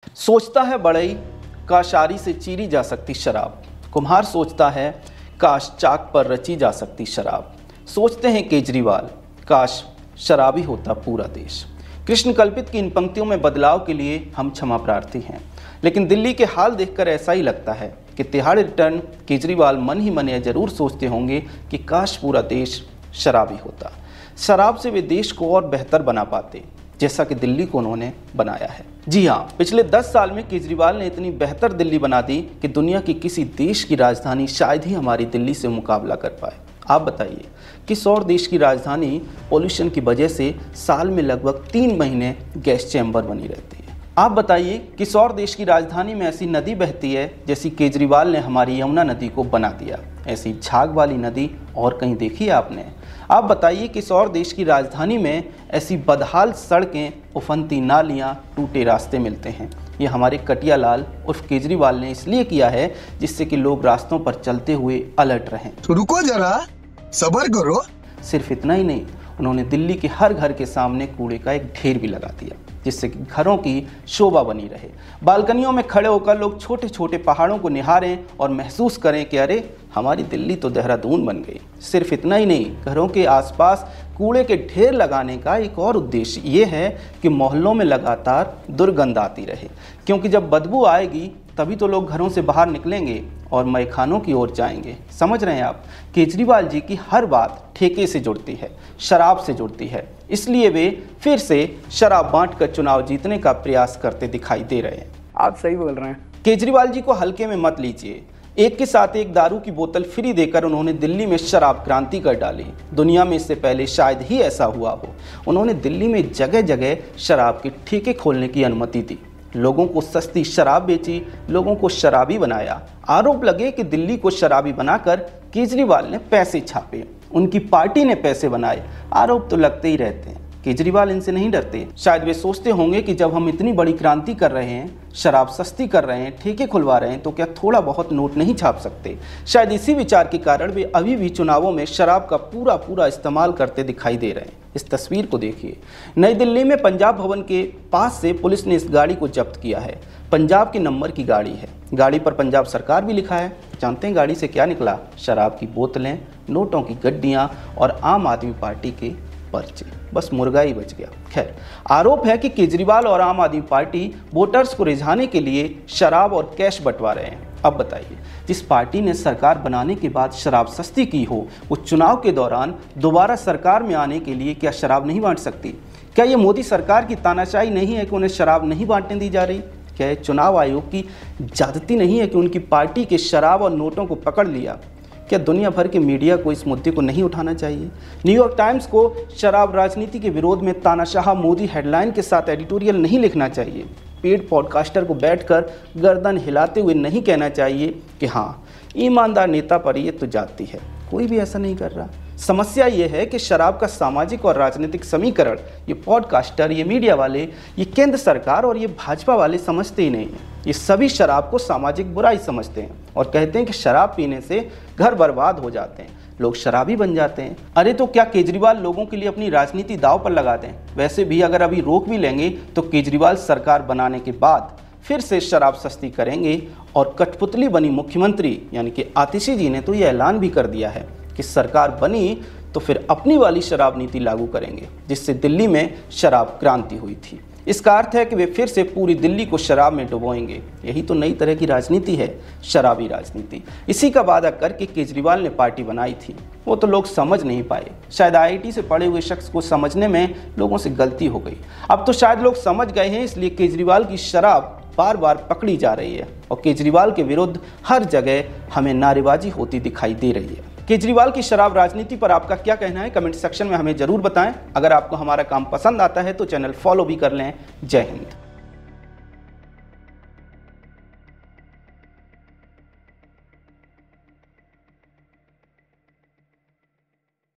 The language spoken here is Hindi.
सोचता है बढ़ई, काश आरी से चीरी जा सकती शराब। कुम्हार सोचता है काश चाक पर रची जा सकती शराब। सोचते हैं केजरीवाल, काश शराबी होता पूरा देश। कृष्ण कल्पित की इन पंक्तियों में बदलाव के लिए हम क्षमा प्रार्थी हैं, लेकिन दिल्ली के हाल देखकर ऐसा ही लगता है कि तिहाड़ रिटर्न केजरीवाल मन ही मन यह जरूर सोचते होंगे कि काश पूरा देश शराबी होता। शराब से वे देश को और बेहतर बना पाते, जैसा कि दिल्ली को उन्होंने बनाया है। जी हाँ, पिछले 10 साल में केजरीवाल ने इतनी बेहतर दिल्ली बना दी कि दुनिया की किसी देश की राजधानी शायद ही हमारी दिल्ली से मुकाबला कर पाए। आप बताइए, किस और देश की राजधानी पॉल्यूशन की वजह से साल में लगभग 3 महीने गैस चैम्बर बनी रहती है। आप बताइए, किस और देश की राजधानी में ऐसी नदी बहती है जैसी केजरीवाल ने हमारी यमुना नदी को बना दिया। ऐसी झाग वाली नदी और कहीं देखी है आपने? आप बताइए, किस और देश की राजधानी में ऐसी बदहाल सड़कें, उफनती नालियां, टूटे रास्ते मिलते हैं? ये हमारे कटिया लाल उर्फ केजरीवाल ने इसलिए किया है जिससे कि लोग रास्तों पर चलते हुए अलर्ट रहें। तो रुको जरा, सब्र करो। सिर्फ इतना ही नहीं, उन्होंने दिल्ली के हर घर के सामने कूड़े का एक ढेर भी लगा दिया, जिससे कि घरों की शोभा बनी रहे। बालकनियों में खड़े होकर लोग छोटे छोटे पहाड़ों को निहारें और महसूस करें कि अरे, हमारी दिल्ली तो देहरादून बन गई। सिर्फ इतना ही नहीं, घरों के आसपास कूड़े के ढेर लगाने का एक और उद्देश्य ये है कि मोहल्लों में लगातार दुर्गंध आती रहे, क्योंकि जब बदबू आएगी तभी तो लोग घरों से बाहर निकलेंगे और मैखानों की ओर जाएंगे। समझ रहे हैं आप? केजरीवाल जी की हर बात ठेके से जुड़ती है, शराब से जुड़ती है, इसलिए वे फिर से शराब बांटकर चुनाव जीतने का प्रयास करते दिखाई दे रहे हैं। आप सही बोल रहे हैं। केजरीवाल जी को हल्के में मत लीजिए। एक के साथ एक दारू की बोतल फ्री देकर उन्होंने दिल्ली में शराब क्रांति कर डाली। दुनिया में इससे पहले शायद ही ऐसा हुआ हो। उन्होंने दिल्ली में जगह जगह शराब के ठेके खोलने की अनुमति दी, लोगों को सस्ती शराब बेची, लोगों को शराबी बनाया। आरोप लगे कि दिल्ली को शराबी बनाकर केजरीवाल ने पैसे छापे, उनकी पार्टी ने पैसे बनाए। आरोप तो लगते ही रहते हैं, केजरीवाल इनसे नहीं डरते। शायद वे सोचते होंगे कि जब हम इतनी बड़ी क्रांति कर रहे हैं, शराब सस्ती कर रहे हैं, ठेके खुलवा रहे हैं, तो क्या थोड़ा बहुत नोट नहीं छाप सकते? शायद इसी विचार के कारण वे अभी भी चुनावों में शराब का पूरा इस्तेमाल करते दिखाई दे रहे हैं। इस तस्वीर को देखिए। नई दिल्ली में पंजाब भवन के पास से पुलिस ने इस गाड़ी को जब्त किया है। पंजाब के नंबर की गाड़ी है, गाड़ी पर पंजाब सरकार भी लिखा है। जानते हैं गाड़ी से क्या निकला? शराब की बोतलें, नोटों की गड्डियां और आम आदमी पार्टी के पर्चे। बस मुर्गा ही बच गया। खैर, आरोप है कि केजरीवाल और आम आदमी पार्टी वोटर्स को रिझाने के लिए शराब और कैश बंटवा रहे हैं। अब बताइए, जिस पार्टी ने सरकार बनाने के बाद शराब सस्ती की हो, वो चुनाव के दौरान दोबारा सरकार में आने के लिए क्या शराब नहीं बांट सकती? क्या ये मोदी सरकार की तानाशाही नहीं है कि उन्हें शराब नहीं बांटने दी जा रही? क्या ये चुनाव आयोग की ज्यादती नहीं है कि उनकी पार्टी के शराब और नोटों को पकड़ लिया? क्या दुनिया भर के मीडिया को इस मुद्दे को नहीं उठाना चाहिए? न्यूयॉर्क टाइम्स को शराब राजनीति के विरोध में तानाशाह मोदी हेडलाइन के साथ एडिटोरियल नहीं लिखना चाहिए? पेड पॉडकास्टर को बैठकर गर्दन हिलाते हुए नहीं कहना चाहिए कि हाँ, ईमानदार नेता पर ये तो जाती है? कोई भी ऐसा नहीं कर रहा। समस्या ये है कि शराब का सामाजिक और राजनीतिक समीकरण ये पॉडकास्टर, ये मीडिया वाले, ये केंद्र सरकार और ये भाजपा वाले समझते ही नहीं हैं। ये सभी शराब को सामाजिक बुराई समझते हैं और कहते हैं कि शराब पीने से घर बर्बाद हो जाते हैं, लोग शराबी बन जाते हैं। अरे तो क्या केजरीवाल लोगों के लिए अपनी राजनीति दांव पर लगा दें? वैसे भी अगर अभी रोक भी लेंगे तो केजरीवाल सरकार बनाने के बाद फिर से शराब सस्ती करेंगे और कठपुतली बनी मुख्यमंत्री यानी कि आतिशी जी ने तो ये ऐलान भी कर दिया है कि सरकार बनी तो फिर अपनी वाली शराब नीति लागू करेंगे, जिससे दिल्ली में शराब क्रांति हुई थी। इसका अर्थ है कि वे फिर से पूरी दिल्ली को शराब में डुबोएंगे। यही तो नई तरह की राजनीति है, शराबी राजनीति। इसी का वादा करके केजरीवाल ने पार्टी बनाई थी, वो तो लोग समझ नहीं पाए। शायद IIT से पढ़े हुए शख्स को समझने में लोगों से गलती हो गई। अब तो शायद लोग समझ गए हैं, इसलिए केजरीवाल की शराब बार बार पकड़ी जा रही है और केजरीवाल के विरुद्ध हर जगह हमें नारेबाजी होती दिखाई दे रही है। केजरीवाल की शराब राजनीति पर आपका क्या कहना है? कमेंट सेक्शन में हमें जरूर बताएं। अगर आपको हमारा काम पसंद आता है तो चैनल फॉलो भी कर लें। जय हिंद।